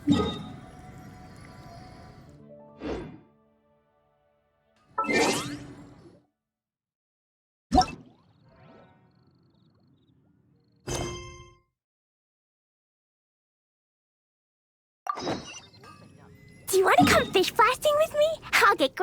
Do you want to come fish blasting with me? I'll get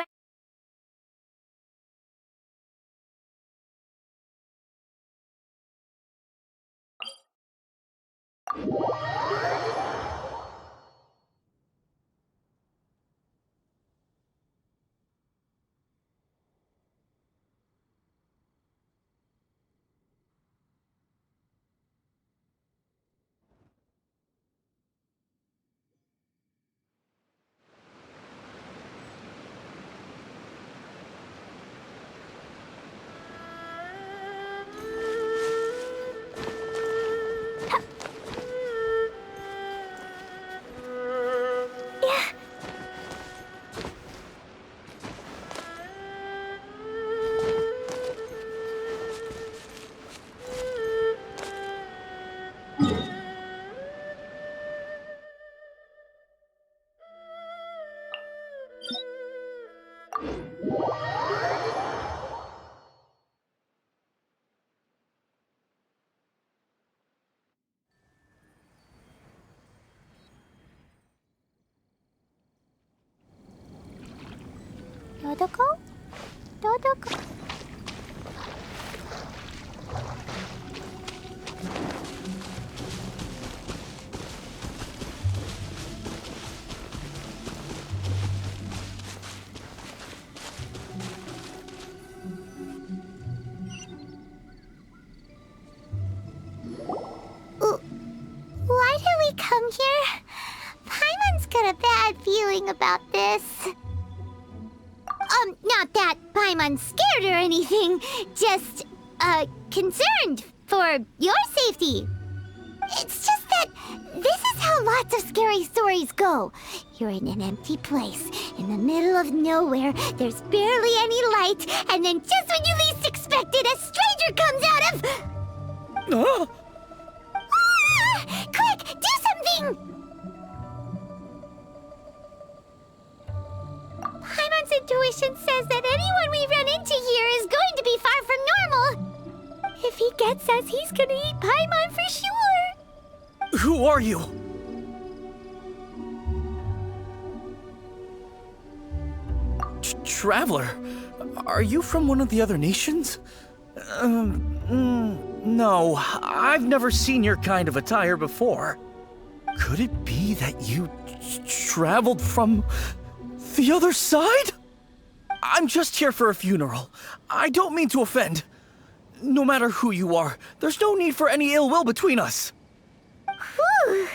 Dodoko? Dodoko? Why did we come here? Paimon's got a bad feeling about this. Not that Paimon's scared or anything, just, concerned for your safety. It's just that this is how lots of scary stories go. You're in an empty place, in the middle of nowhere, there's barely any light, and then just when you least expect it, a stranger comes out of... Ah! Quick, do something! Paimon's intuition says that anyone we run into here is going to be far from normal. If he gets us, he's gonna eat Paimon for sure. Who are you? Traveler? Are you from one of the other nations? No, I've never seen your kind of attire before. Could it be that you traveled from the other side? I'm just here for a funeral. I don't mean to offend. No matter who you are, there's no need for any ill will between us. Whew.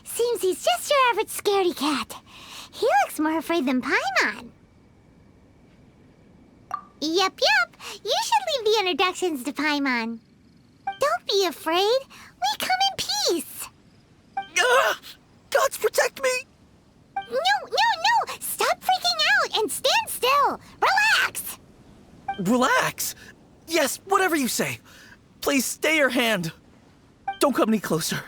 Seems he's just your average scaredy cat. He looks more afraid than Paimon. Yep. You should leave the introductions to Paimon. Don't be afraid. We come in peace. Gods protect me! No! Stop freaking out and stand still. Relax! Relax? Yes, whatever you say. Please stay your hand. Don't come any closer.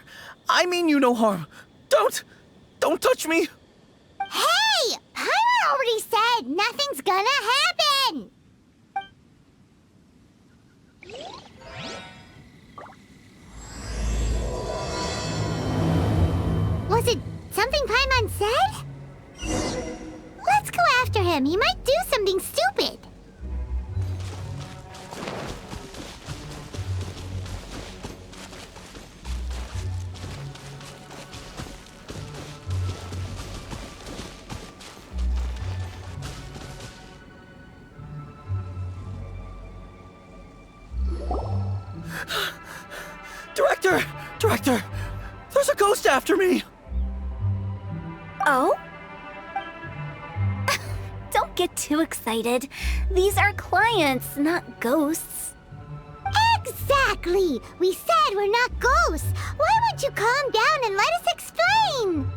I mean you no harm. Don't touch me. Hey! Paimon already said nothing's gonna happen! Was it something Paimon said? Let's go after him. He might do something stupid. Director! There's a ghost after me! Oh? Don't get too excited. These are clients, not ghosts. Exactly! We said we're not ghosts. Why won't you calm down and let us explain?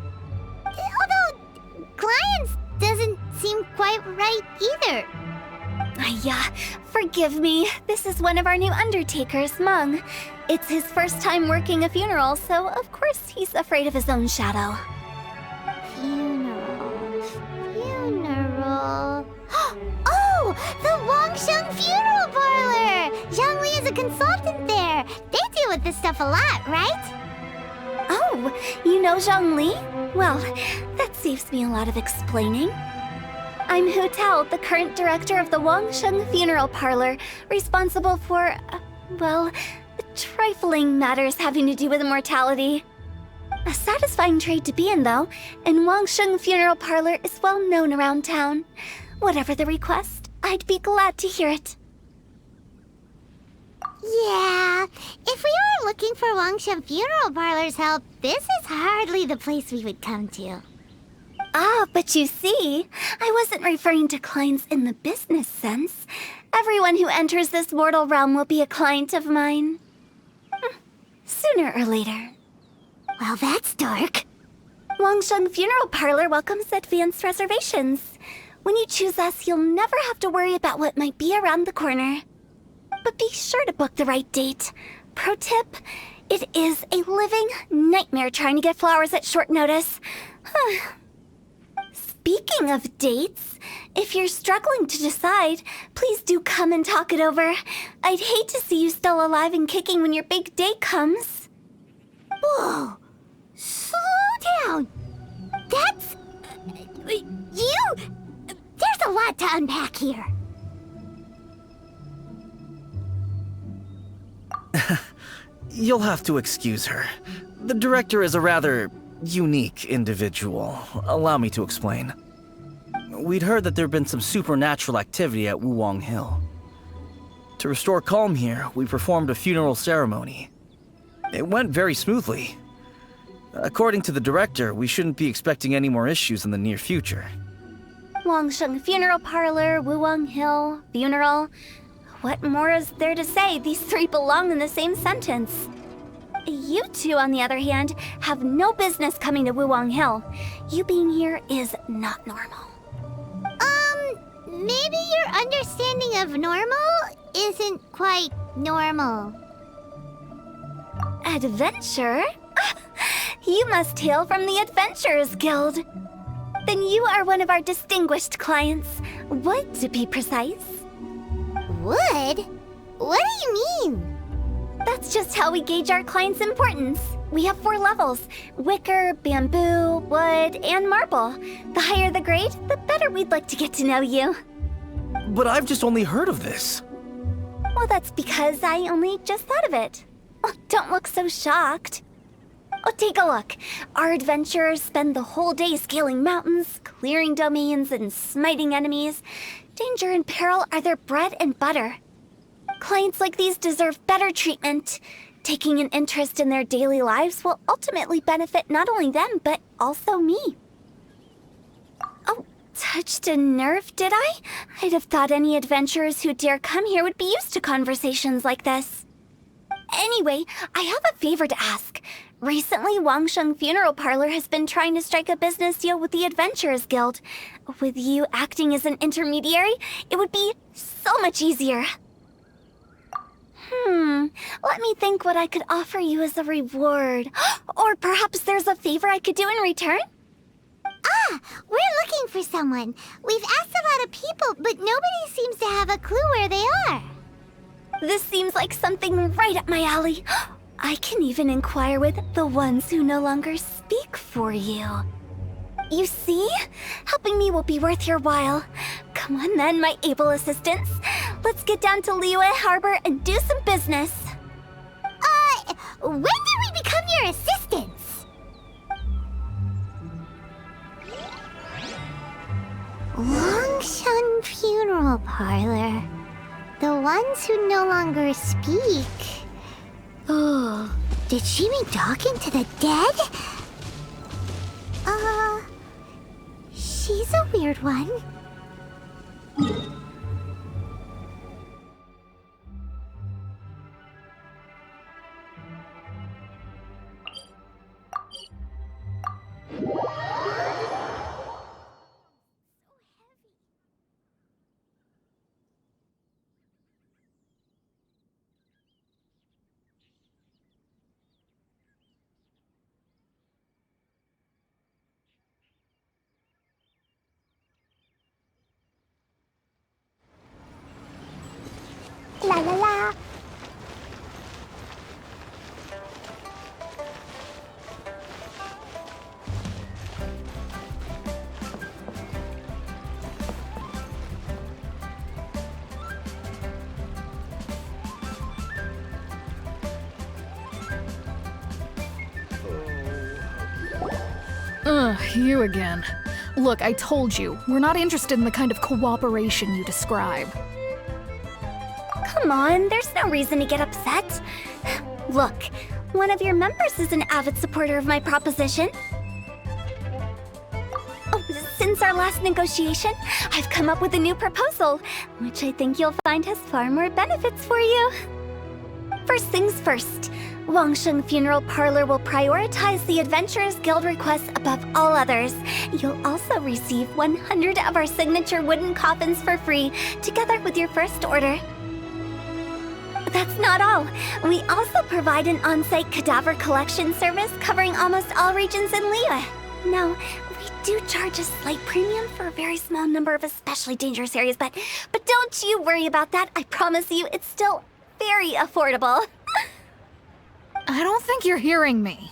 Although, clients doesn't seem quite right either. Forgive me. This is one of our new undertakers, Meng. It's his first time working a funeral, so of course he's afraid of his own shadow. Funeral. Funeral. Oh! The Wangsheng Funeral Parlor! Zhangli is a consultant there. They deal with this stuff a lot, right? Oh, you know Zhangli? Well, that saves me a lot of explaining. I'm HuTao, the current director of the Wangsheng Funeral Parlor, responsible for, well, trifling matters having to do with immortality. A satisfying trade to be in, though, and Wangsheng Funeral Parlor is well known around town. Whatever the request, I'd be glad to hear it. Yeah, if we were looking for Wangsheng Funeral Parlor's help, this is hardly the place we would come to. Ah, but you see, I wasn't referring to clients in the business sense. Everyone who enters this mortal realm will be a client of mine. Sooner or later. Well, that's dark. Wangsheng Funeral Parlor welcomes advanced reservations. When you choose us, you'll never have to worry about what might be around the corner. But be sure to book the right date. Pro tip, it is a living nightmare trying to get flowers at short notice. Speaking of dates, if you're struggling to decide, please do come and talk it over. I'd hate to see you still alive and kicking when your big day comes. Whoa! Slow down! That's... you... There's a lot to unpack here. You'll have to excuse her. The director is a rather unique individual. Allow me to explain. We'd heard that there'd been some supernatural activity at Wuwang Hill. To restore calm here, we performed a funeral ceremony. It went very smoothly. According to the director, we shouldn't be expecting any more issues in the near future. Wangsheng Funeral Parlor, Wuwang Hill, funeral. What more is there to say? These three belong in the same sentence. You two, on the other hand, have no business coming to Wuwang Hill. You being here is not normal. Maybe your understanding of normal isn't quite normal. Adventure? You must hail from the Adventurers Guild. Then you are one of our distinguished clients. Wood, to be precise. Wood? What do you mean? That's just how we gauge our clients' importance. We have 4 levels: wicker, bamboo, wood, and marble. The higher the grade, the better we'd like to get to know you. But I've just only heard of this. Well, that's because I only just thought of it. Oh, don't look so shocked. Oh, take a look. Our adventurers spend the whole day scaling mountains, clearing domains, and smiting enemies. Danger and peril are their bread and butter. Clients like these deserve better treatment. Taking an interest in their daily lives will ultimately benefit not only them, but also me. Oh, touched a nerve, did I? I'd have thought any adventurers who dare come here would be used to conversations like this. Anyway, I have a favor to ask. Recently, Wangsheng Funeral Parlor has been trying to strike a business deal with the Adventurers Guild. With you acting as an intermediary, it would be so much easier. Let me think what I could offer you as a reward. Or perhaps there's a favor I could do in return? We're looking for someone. We've asked a lot of people, but nobody seems to have a clue where they are. This seems like something right up my alley. I can even inquire with the ones who no longer speak for you. You see? Helping me will be worth your while. Come on then, my able assistants. Let's get down to Liyue Harbor and do some business. When did we become your assistants? Wangsheng Funeral Parlor. The ones who no longer speak. Oh, did she mean talking to the dead? She's a weird one. La la la. You again. Look, I told you, we're not interested in the kind of cooperation you describe. Come on, there's no reason to get upset. Look, one of your members is an avid supporter of my proposition. Oh, since our last negotiation, I've come up with a new proposal, which I think you'll find has far more benefits for you. First things first, Wangsheng Funeral Parlor will prioritize the Adventurers Guild requests above all others. You'll also receive 100 of our signature wooden coffins for free, together with your first order. That's not all. We also provide an on-site cadaver collection service covering almost all regions in Liyue. Now, we do charge a slight premium for a very small number of especially dangerous areas, but don't you worry about that. I promise you, it's still very affordable. I don't think you're hearing me.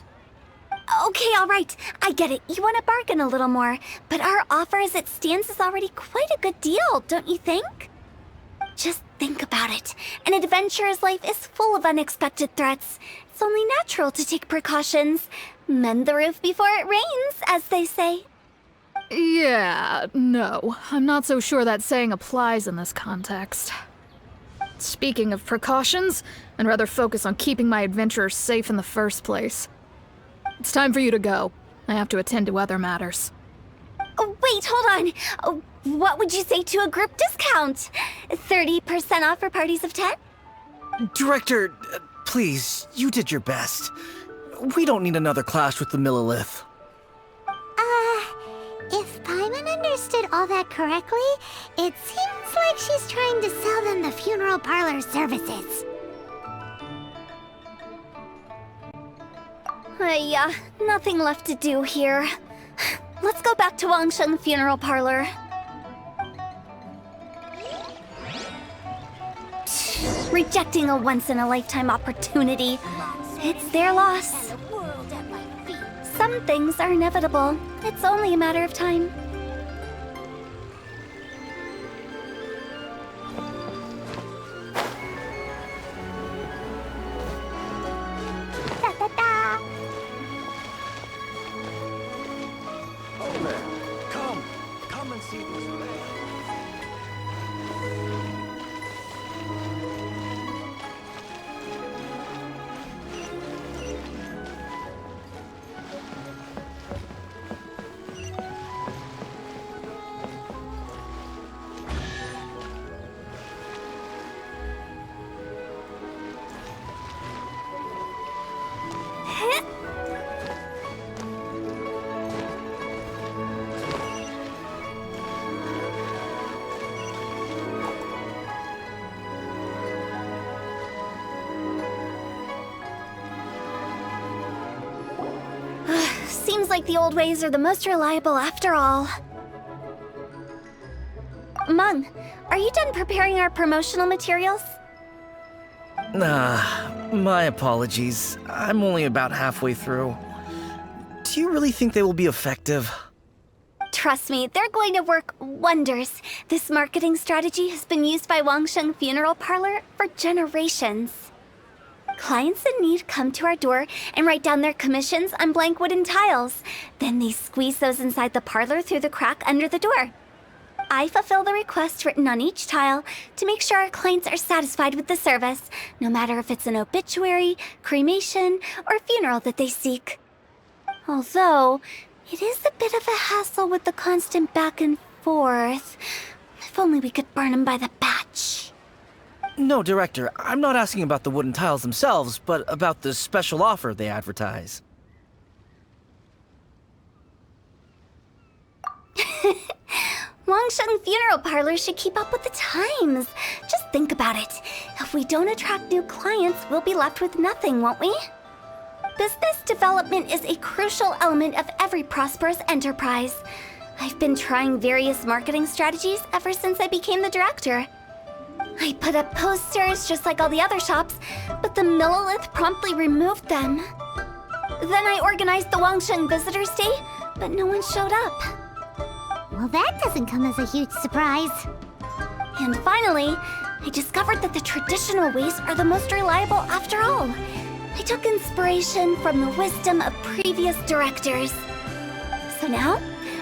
Okay, all right. I get it. You want to bargain a little more, but our offer as it stands is already quite a good deal, don't you think? Just think about it. An adventurer's life is full of unexpected threats. It's only natural to take precautions. Mend the roof before it rains, as they say. Yeah, no. I'm not so sure that saying applies in this context. Speaking of precautions, I'd rather focus on keeping my adventurers safe in the first place. It's time for you to go. I have to attend to other matters. Oh, wait, hold on. Oh, what would you say to a group discount? 30% off for parties of 10? Director, please, you did your best. We don't need another clash with the Millilith. If Paimon understood all that correctly, it seems like she's trying to sell them the funeral parlor services. Nothing left to do here. Let's go back to Wangsheng Funeral Parlor. Rejecting a once-in-a-lifetime opportunity. It's their loss. Some things are inevitable. It's only a matter of time. Da da da! Oh man, come and see this man. Seems like the old ways are the most reliable after all. Mung, are you done preparing our promotional materials? My apologies. I'm only about halfway through. Do you really think they will be effective? Trust me, they're going to work wonders. This marketing strategy has been used by Wangsheng Funeral Parlor for generations. Clients in need come to our door and write down their commissions on blank wooden tiles. Then they squeeze those inside the parlor through the crack under the door. I fulfill the requests written on each tile to make sure our clients are satisfied with the service, no matter if it's an obituary, cremation, or funeral that they seek. Although, it is a bit of a hassle with the constant back and forth. If only we could burn them by the batch. No, Director, I'm not asking about the wooden tiles themselves, but about the special offer they advertise. Wangsheng Funeral Parlor should keep up with the times. Just think about it. If we don't attract new clients, we'll be left with nothing, won't we? Business development is a crucial element of every prosperous enterprise. I've been trying various marketing strategies ever since I became the director. I put up posters just like all the other shops, but the Millilith promptly removed them. Then I organized the Wangsheng Visitors Day, but no one showed up. Well, that doesn't come as a huge surprise. And finally, I discovered that the traditional ways are the most reliable after all. I took inspiration from the wisdom of previous directors. So now,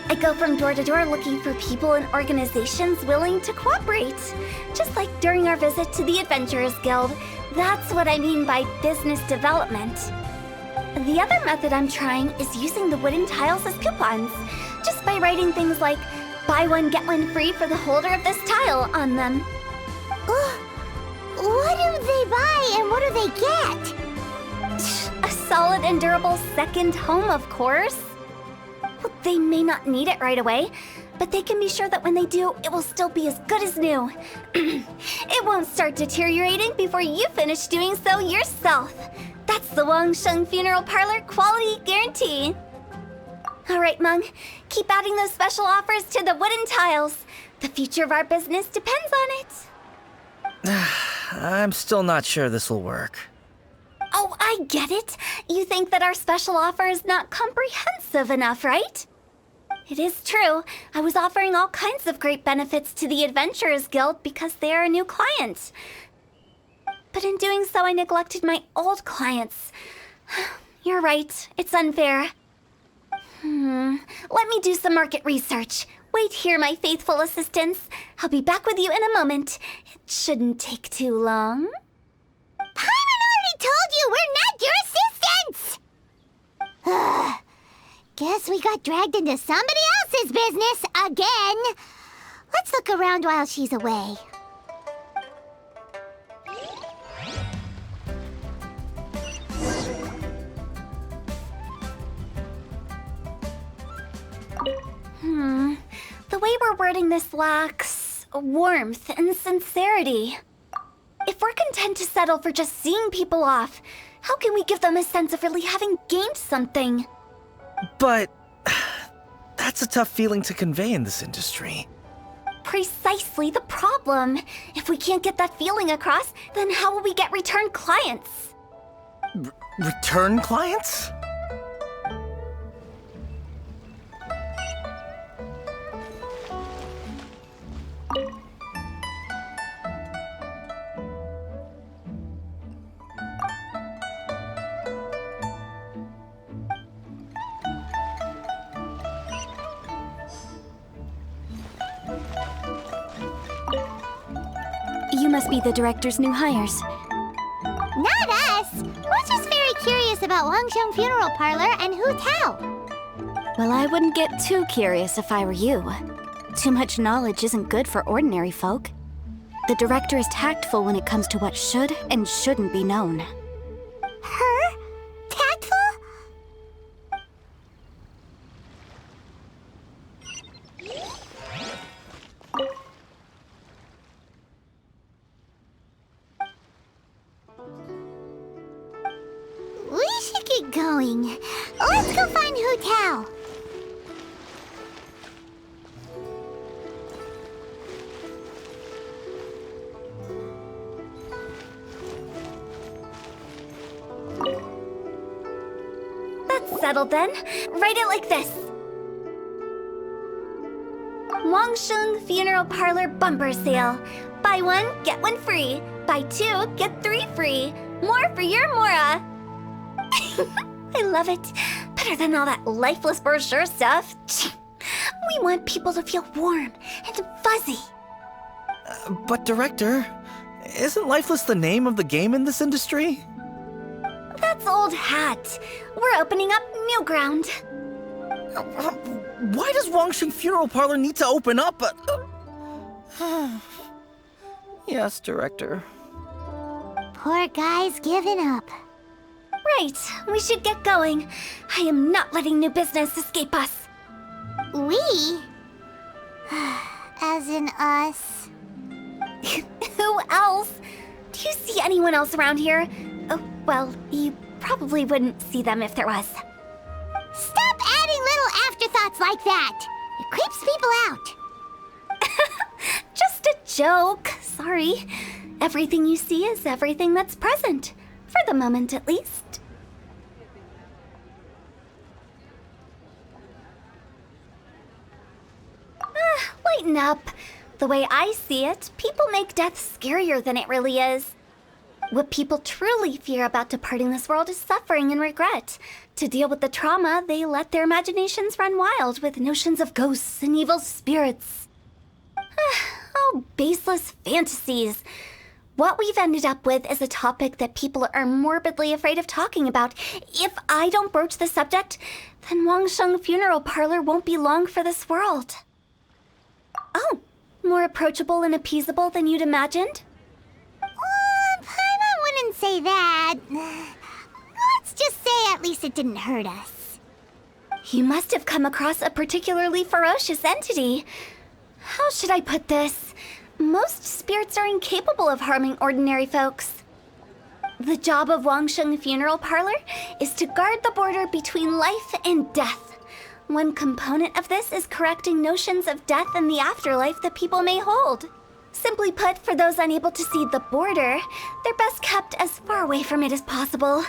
I go from door to door looking for people and organizations willing to cooperate. Just like during our visit to the Adventurers Guild. That's what I mean by business development. The other method I'm trying is using the wooden tiles as coupons. Just by writing things like, buy one, get one free for the holder of this tile on them. What do they buy and what do they get? A solid and durable second home, of course. Well, they may not need it right away, but they can be sure that when they do, it will still be as good as new. It won't start deteriorating before you finish doing so yourself. That's the Wangsheng Funeral Parlor quality guarantee. All right, Mung, keep adding those special offers to the wooden tiles. The future of our business depends on it. I'm still not sure this will work. Oh, I get it. You think that our special offer is not comprehensive enough, right? It is true. I was offering all kinds of great benefits to the Adventurers Guild because they are a new client. But in doing so, I neglected my old clients. You're right. It's unfair. Let me do some market research. Wait here, my faithful assistants. I'll be back with you in a moment. It shouldn't take too long. Paimon already told you we're not your assistants! Guess we got dragged into somebody else's business again. Let's look around while she's away. The way we're wording this lacks warmth and sincerity. If we're content to settle for just seeing people off, how can we give them a sense of really having gained something? But that's a tough feeling to convey in this industry. Precisely the problem. If we can't get that feeling across, then how will we get return clients? Return clients? You must be the director's new hires. Not us! We're just very curious about Wangsheng Funeral Parlor and HuTao. Well, I wouldn't get too curious if I were you. Too much knowledge isn't good for ordinary folk. The director is tactful when it comes to what should and shouldn't be known. Her? Tactful? We should get going. Let's go find HuTao. That's settled then. Write it like this. Wangsheng Funeral Parlor Bumper Sale. Buy one, get one free. Buy two, get three free. More for your Mora. I love it. Better than all that lifeless brochure stuff. We want people to feel warm and fuzzy. But Director, isn't Lifeless the name of the game in this industry? That's old hat. We're opening up new ground. Why does Wangsheng Funeral Parlor need to open up? Yes, Director. Poor guy's given up. Right, we should get going. I am not letting new business escape us. We? As in us. Who else? Do you see anyone else around here? Oh, well, you probably wouldn't see them if there was. Stop adding little afterthoughts like that. It creeps people out. Just a joke. sorry. Everything you see is everything that's present. For the moment, at least. Lighten up. The way I see it, people make death scarier than it really is. What people truly fear about departing this world is suffering and regret. To deal with the trauma, they let their imaginations run wild with notions of ghosts and evil spirits. Oh, baseless fantasies. What we've ended up with is a topic that people are morbidly afraid of talking about. If I don't broach the subject, then Wangsheng Funeral Parlor won't be long for this world. Oh, more approachable and appeasable than you'd imagined? Paimon wouldn't say that. Let's just say at least it didn't hurt us. You must have come across a particularly ferocious entity. How should I put this? Most spirits are incapable of harming ordinary folks. The job of Wangsheng Funeral Parlor is to guard the border between life and death. One component of this is correcting notions of death and the afterlife that people may hold. Simply put, for those unable to see the border, they're best kept as far away from it as possible.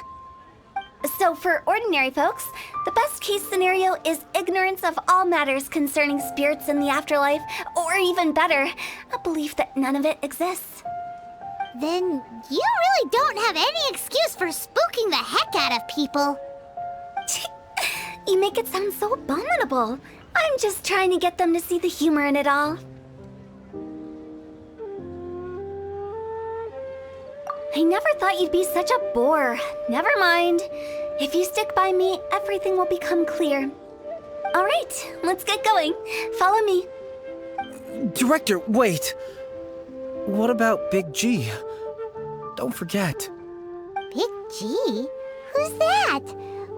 So for ordinary folks, the best case scenario is ignorance of all matters concerning spirits in the afterlife, or even better, a belief that none of it exists. Then you really don't have any excuse for spooking the heck out of people. You make it sound so abominable. I'm just trying to get them to see the humor in it all. I never thought you'd be such a bore. Never mind. If you stick by me, everything will become clear. All right, let's get going. Follow me. Director, wait! What about Big G? Don't forget. Big G? Who's that?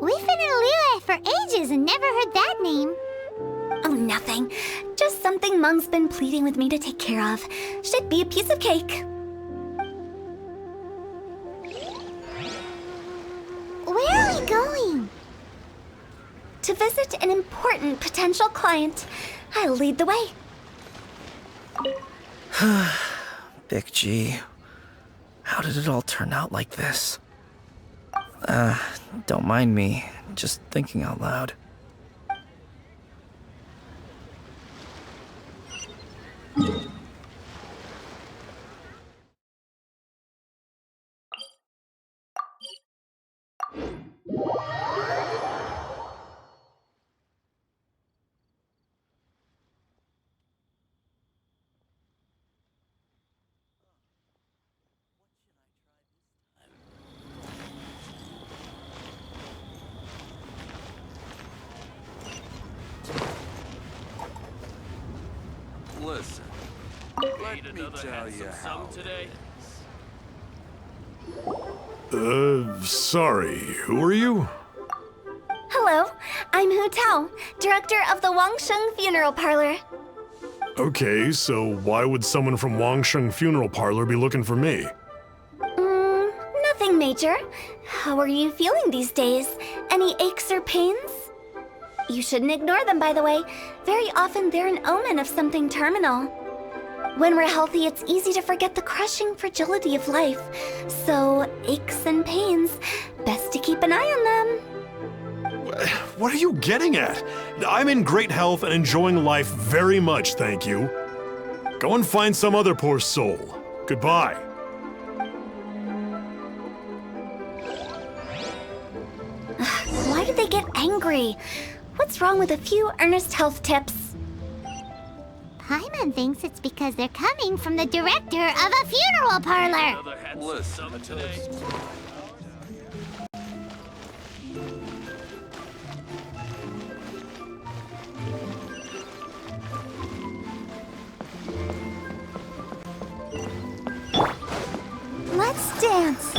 We've been in Liyue for ages and never heard that name. Oh, nothing. Just something Mung's been pleading with me to take care of. Should be a piece of cake. Where are we going? To visit an important potential client. I'll lead the way. Big G. How did it all turn out like this? Don't mind me. Just thinking out loud. Listen, let me tell you how today. Sorry, who are you? Hello, I'm HuTao, director of the Wangsheng Funeral Parlor. Okay, so why would someone from Wangsheng Funeral Parlor be looking for me? Nothing major. How are you feeling these days? Any aches or pains? You shouldn't ignore them, by the way. Very often they're an omen of something terminal. When we're healthy, it's easy to forget the crushing fragility of life. So, aches and pains, best to keep an eye on them. What are you getting at? I'm in great health and enjoying life very much, thank you. Go and find some other poor soul. Goodbye. Why did they get angry? What's wrong with a few earnest health tips? Paimon thinks it's because they're coming from the director of a funeral parlor. Listen today. Let's dance.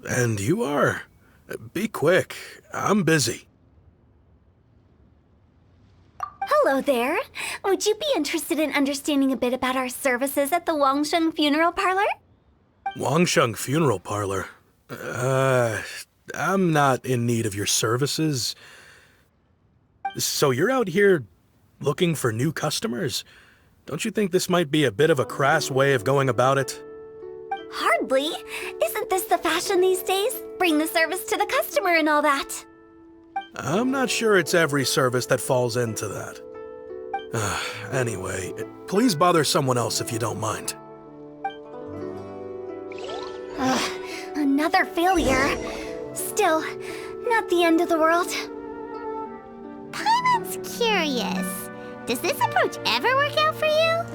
And you are? Be quick. I'm busy. Hello there. Would you be interested in understanding a bit about our services at the Wangsheng Funeral Parlor? Wangsheng Funeral Parlor? I'm not in need of your services. So you're out here looking for new customers? Don't you think this might be a bit of a crass way of going about it? Hardly. Isn't this the fashion these days? Bring the service to the customer and all that. I'm not sure it's every service that falls into that. Anyway, please bother someone else if you don't mind. Another failure. Still, not the end of the world. Paimon's curious. Does this approach ever work out for you?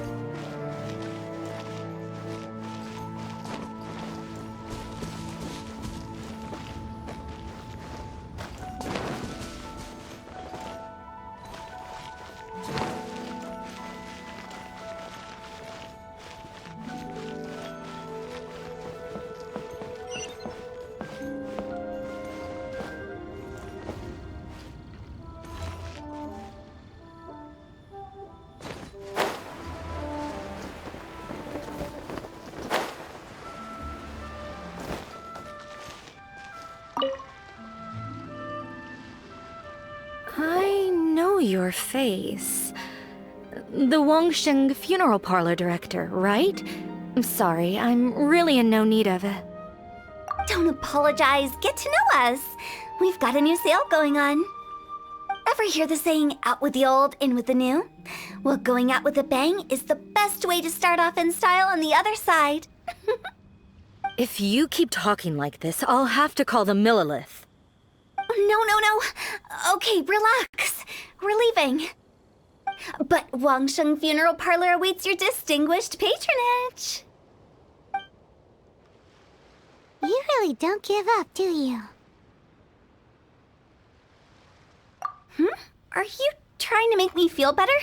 I know your face. The Wangsheng Funeral Parlor director, right? I'm sorry, I'm really in no need of it. Don't apologize. Get to know us. We've got a new sale going on. Ever hear the saying, out with the old, in with the new? Well, going out with a bang is the best way to start off in style on the other side. If you keep talking like this, I'll have to call the Millilith. No. Okay, relax. We're leaving. But Wangsheng Funeral Parlor awaits your distinguished patronage. You really don't give up, do you? Are you trying to make me feel better?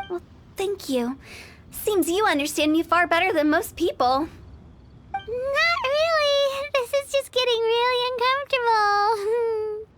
Well, thank you. Seems you understand me far better than most people. Not really. This is just getting really uncomfortable.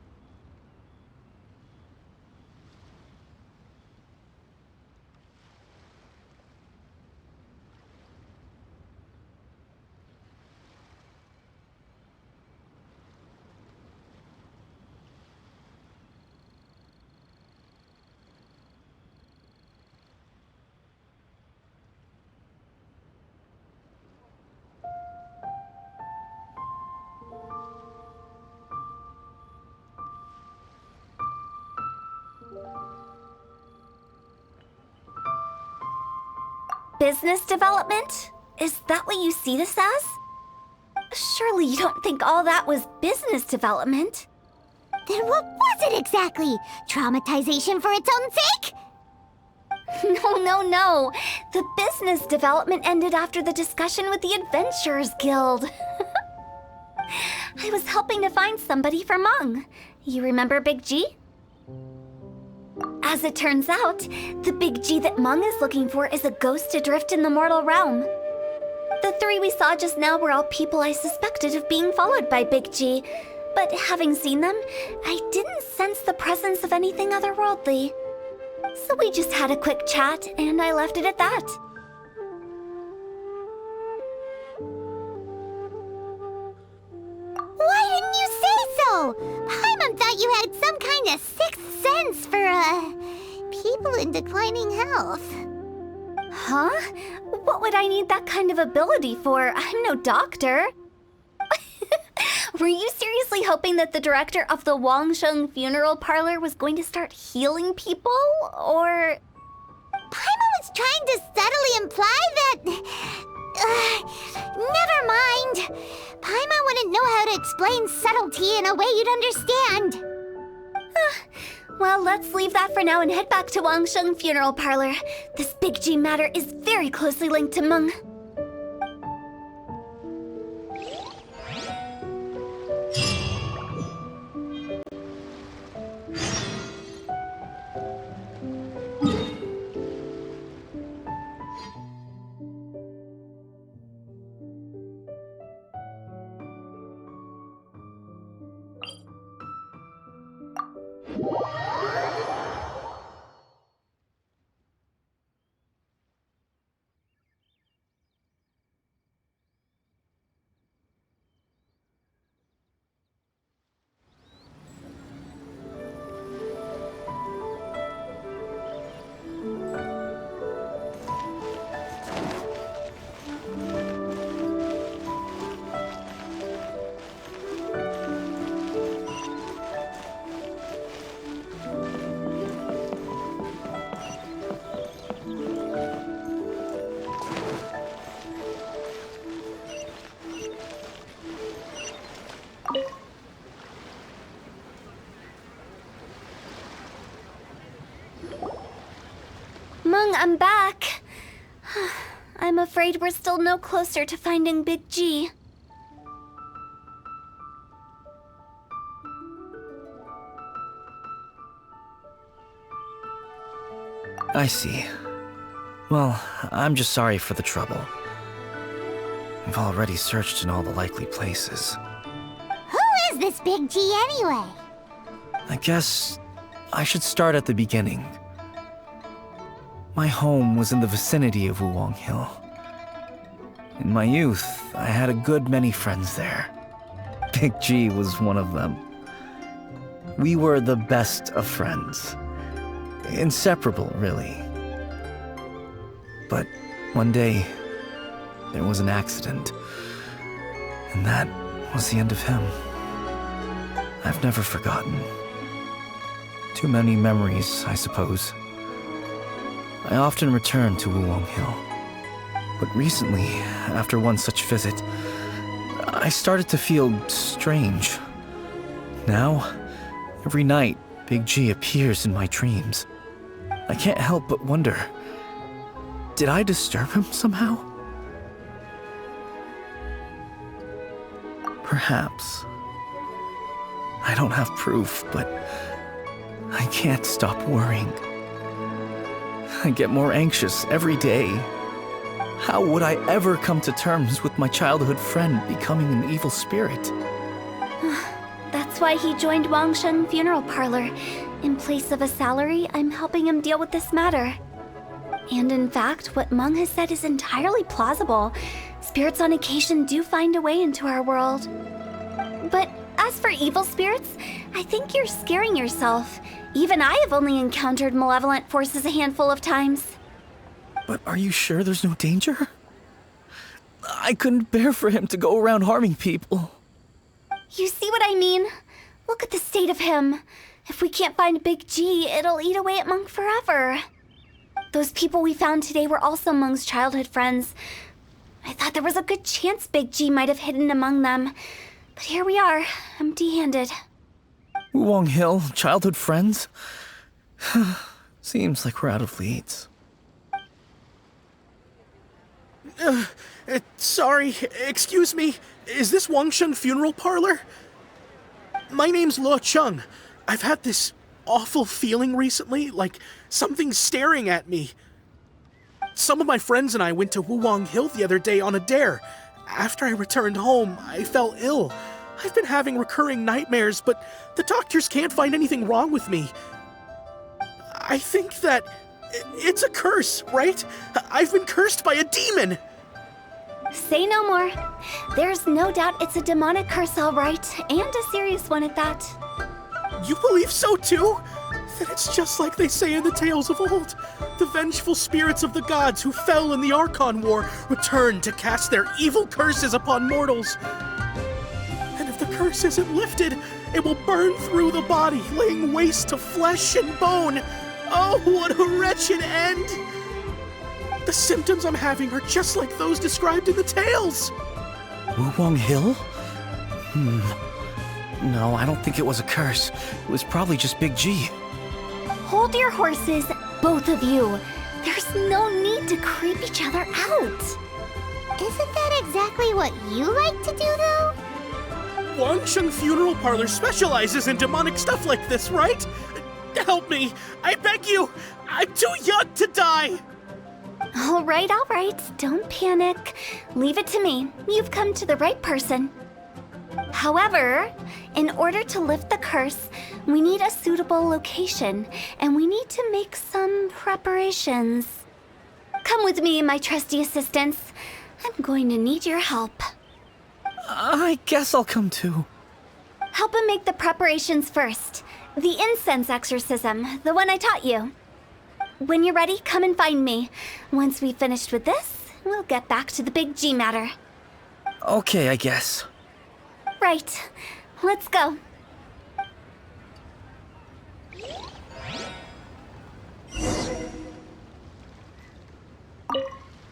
Business development? Is that what you see this as? Surely you don't think all that was business development? Then what was it exactly? Traumatization for its own sake? No. The business development ended after the discussion with the Adventurers Guild. I was helping to find somebody for Meng. You remember Big G? As it turns out, the Big G that Meng is looking for is a ghost adrift in the mortal realm. The three we saw just now were all people I suspected of being followed by Big G, but having seen them, I didn't sense the presence of anything otherworldly. So we just had a quick chat, and I left it at that. Why didn't you say so? Paimon thought you had some kind of sixth sense for, people in declining health. Huh? What would I need that kind of ability for? I'm no doctor. Were you seriously hoping that the director of the Wangsheng Funeral Parlor was going to start healing people, or...? Paimon was trying to subtly imply that... never mind. Paimon wouldn't know how to explain subtlety in a way you'd understand. Well, let's leave that for now and head back to Wangsheng Funeral Parlor. This Big G matter is very closely linked to Meng. I'm back. I'm afraid we're still no closer to finding Big G. I see. Well, I'm just sorry for the trouble. We've already searched in all the likely places. Who is this Big G anyway? I guess I should start at the beginning. My home was in the vicinity of Wuwang Hill. In my youth, I had a good many friends there. Big G was one of them. We were the best of friends. Inseparable, really. But one day, there was an accident. And that was the end of him. I've never forgotten. Too many memories, I suppose. I often return to Wuwang Hill. But recently, after one such visit, I started to feel strange. Now, every night, Big G appears in my dreams. I can't help but wonder, did I disturb him somehow? Perhaps. I don't have proof, but I can't stop worrying. I get more anxious every day. How would I ever come to terms with my childhood friend becoming an evil spirit? That's why he joined Wangsheng Funeral Parlor. In place of a salary, I'm helping him deal with this matter. And in fact, what Meng has said is entirely plausible. Spirits on occasion do find a way into our world. But as for evil spirits, I think you're scaring yourself. Even I have only encountered malevolent forces a handful of times. But are you sure there's no danger? I couldn't bear for him to go around harming people. You see what I mean? Look at the state of him. If we can't find Big G, it'll eat away at Monk forever. Those people we found today were also Monk's childhood friends. I thought there was a good chance Big G might have hidden among them. But here we are, empty-handed. Wuwang Hill, childhood friends? Seems like we're out of leads. Sorry, excuse me. Is this Wangsheng Funeral Parlor? My name's Luo Chung. I've had this awful feeling recently, like something's staring at me. Some of my friends and I went to Wuwang Hill the other day on a dare. After I returned home, I fell ill. I've been having recurring nightmares, but the doctors can't find anything wrong with me. I think that it's a curse, right? I've been cursed by a demon! Say no more. There's no doubt it's a demonic curse, all right, and a serious one at that. You believe so too? Then it's just like they say in the tales of old. The vengeful spirits of the gods who fell in the Archon War return to cast their evil curses upon mortals. And if the curse isn't lifted, it will burn through the body, laying waste to flesh and bone. Oh, what a wretched end! The symptoms I'm having are just like those described in the tales. Wuwang Hill? No, I don't think it was a curse. It was probably just Big G. Hold your horses, both of you. There's no need to creep each other out. Isn't that exactly what you like to do, though? Wangsheng Funeral Parlor specializes in demonic stuff like this, right? Help me! I beg you! I'm too young to die! All right. Don't panic. Leave it to me. You've come to the right person. However, in order to lift the curse, we need a suitable location, and we need to make some preparations. Come with me, my trusty assistants. I'm going to need your help. I guess I'll come too. Help him make the preparations first. The incense exorcism, the one I taught you. When you're ready, come and find me. Once we've finished with this, we'll get back to the Big G matter. Okay, I guess. Right. Let's go.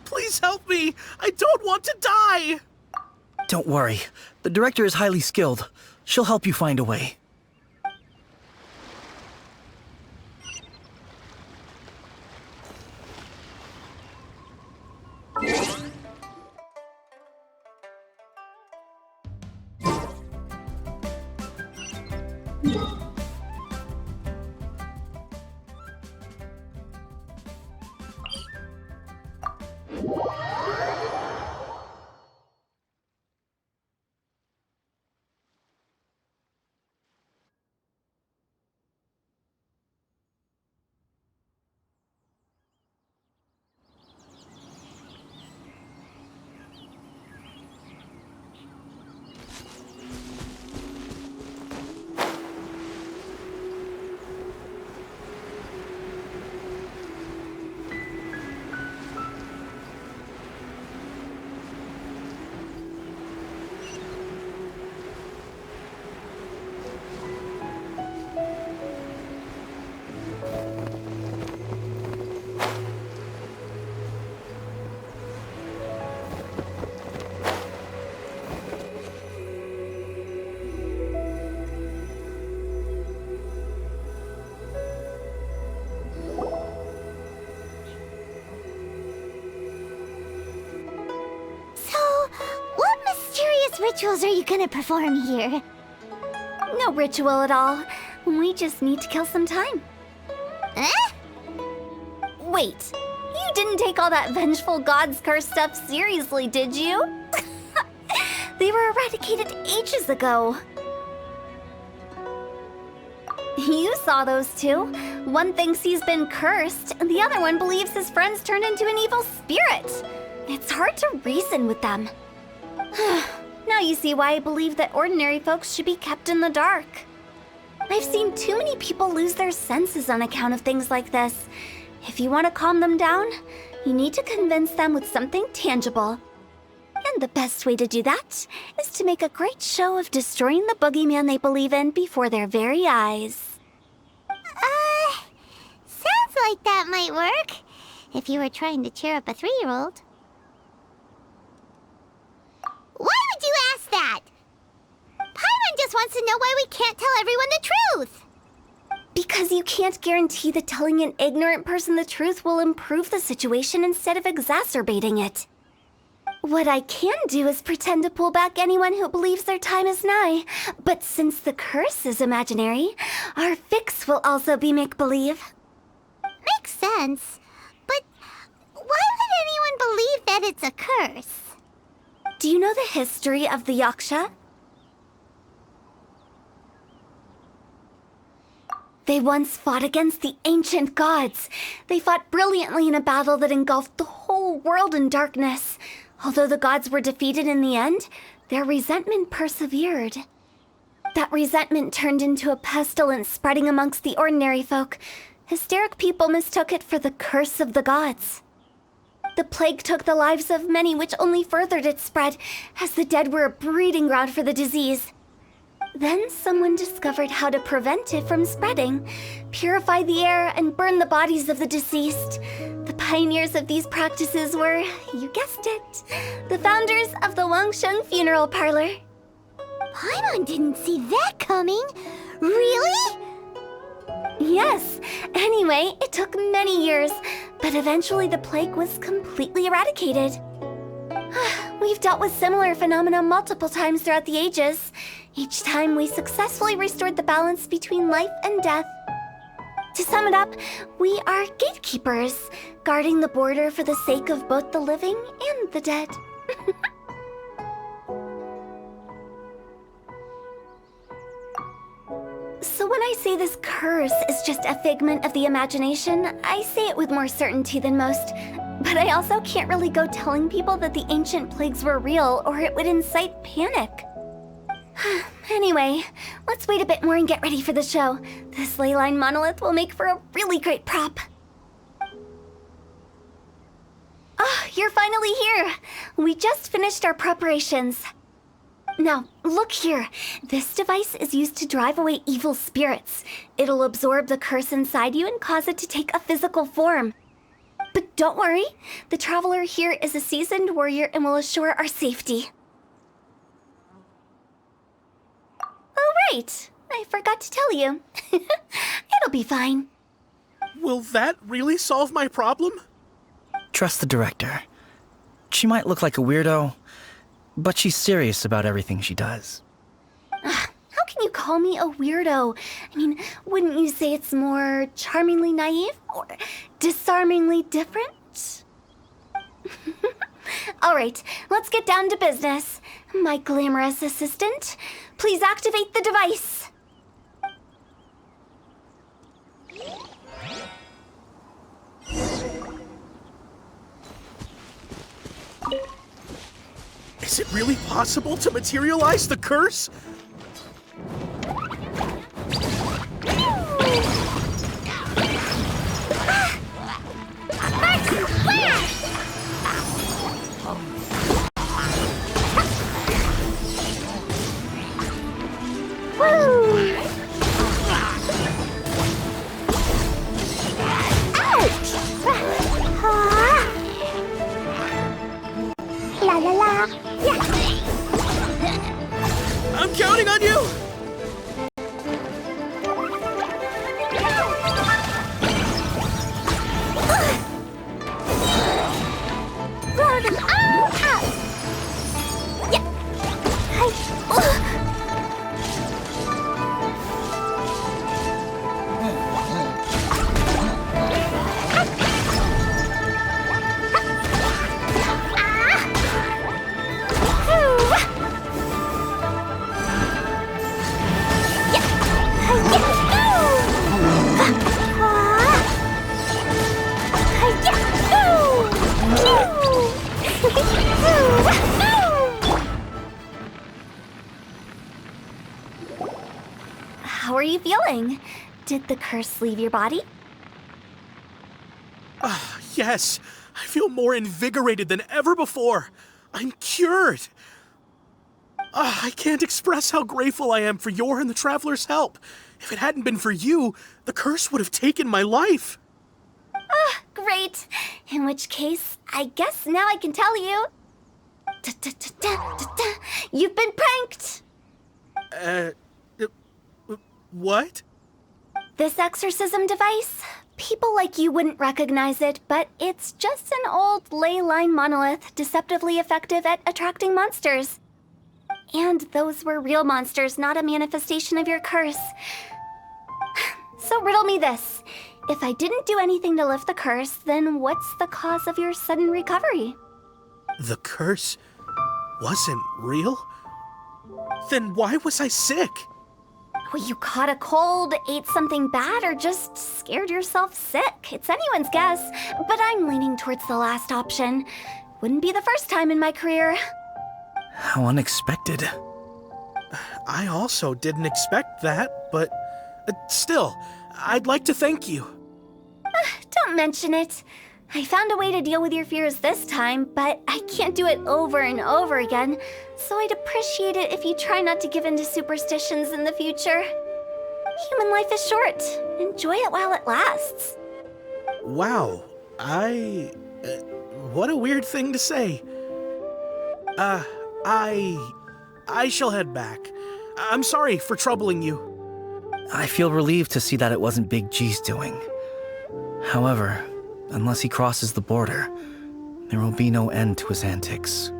Please help me! I don't want to die! Don't worry. The director is highly skilled. She'll help you find a way. Rituals are you gonna perform here? No ritual at all. We just need to kill some time. Eh? Wait, you didn't take all that vengeful god's curse stuff seriously, did you? They were eradicated ages ago. You saw those two. One thinks he's been cursed, and the other one believes his friends turned into an evil spirit. It's hard to reason with them. Now you see why I believe that ordinary folks should be kept in the dark. I've seen too many people lose their senses on account of things like this. If you want to calm them down, you need to convince them with something tangible. And the best way to do that is to make a great show of destroying the boogeyman they believe in before their very eyes. Sounds like that might work. If you were trying to cheer up a 3-year-old. Why would you ask that? Paimon just wants to know why we can't tell everyone the truth. Because you can't guarantee that telling an ignorant person the truth will improve the situation instead of exacerbating it. What I can do is pretend to pull back anyone who believes their time is nigh. But since the curse is imaginary, our fix will also be make-believe. Makes sense. But why would anyone believe that it's a curse? Do you know the history of the Yaksha? They once fought against the ancient gods. They fought brilliantly in a battle that engulfed the whole world in darkness. Although the gods were defeated in the end, their resentment persevered. That resentment turned into a pestilence spreading amongst the ordinary folk. Hysteric people mistook it for the curse of the gods. The plague took the lives of many, which only furthered its spread, as the dead were a breeding ground for the disease. Then someone discovered how to prevent it from spreading, purify the air, and burn the bodies of the deceased. The pioneers of these practices were, you guessed it, the founders of the Wangsheng funeral parlor. Paimon didn't see that coming. Really? Yes. Anyway, it took many years, but eventually the plague was completely eradicated. We've dealt with similar phenomena multiple times throughout the ages. Each time we successfully restored the balance between life and death. To sum it up, we are gatekeepers, guarding the border for the sake of both the living and the dead. So when I say this curse is just a figment of the imagination, I say it with more certainty than most. But I also can't really go telling people that the ancient plagues were real, or it would incite panic. Anyway, let's wait a bit more and get ready for the show. This leyline monolith will make for a really great prop. Oh, you're finally here! We just finished our preparations. Now, look here. This device is used to drive away evil spirits. It'll absorb the curse inside you and cause it to take a physical form. But don't worry, the traveler here is a seasoned warrior and will assure our safety. Oh, right. I forgot to tell you. It'll be fine. Will that really solve my problem? Trust the director. She might look like a weirdo, but she's serious about everything she does. How can you call me a weirdo. I mean, wouldn't you say it's more charmingly naive or disarmingly different? All right, let's get down to business. My glamorous assistant, please activate the device. Is it really possible to materialize the curse? La la la. Yeah. I'm counting on you! Blow them all out. Yeah. How are you feeling? Did the curse leave your body? Yes, I feel more invigorated than ever before. I'm cured. I can't express how grateful I am for your and the Traveler's help. If it hadn't been for you, the curse would have taken my life. Great. In which case, I guess now I can tell you. You've been pranked! What? This exorcism device, people like you wouldn't recognize it, but it's just an old ley line monolith deceptively effective at attracting monsters. And those were real monsters, not a manifestation of your curse. So riddle me this. If I didn't do anything to lift the curse, then what's the cause of your sudden recovery? The curse wasn't real? Then why was I sick? Well, you caught a cold, ate something bad, or just scared yourself sick. It's anyone's guess, but I'm leaning towards the last option. Wouldn't be the first time in my career. How unexpected. I also didn't expect that, but still, I'd like to thank you. Don't mention it. I found a way to deal with your fears this time, but I can't do it over and over again, so I'd appreciate it if you try not to give in to superstitions in the future. Human life is short. Enjoy it while it lasts. Wow, what a weird thing to say. I shall head back. I'm sorry for troubling you. I feel relieved to see that it wasn't Big G's doing. However, unless he crosses the border, there will be no end to his antics.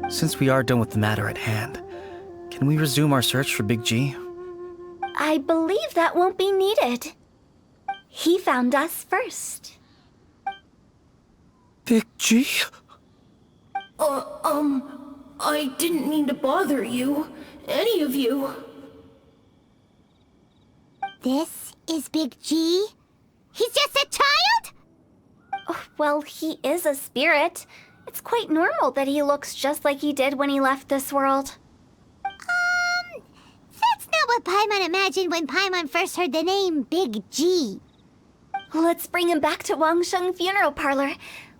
Since we are done with the matter at hand, can we resume our search for Big G? I believe that won't be needed. He found us first. Big G? I didn't mean to bother you. Any of you. This is Big G? He's just a child? Oh, well, he is a spirit. It's quite normal that he looks just like he did when he left this world. That's not what Paimon imagined when Paimon first heard the name Big G. Let's bring him back to Wangsheng Funeral Parlor.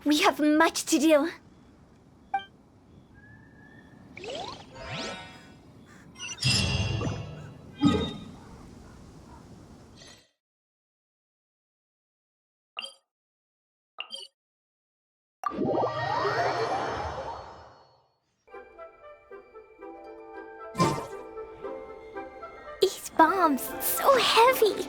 We have much to do. These bombs, so heavy.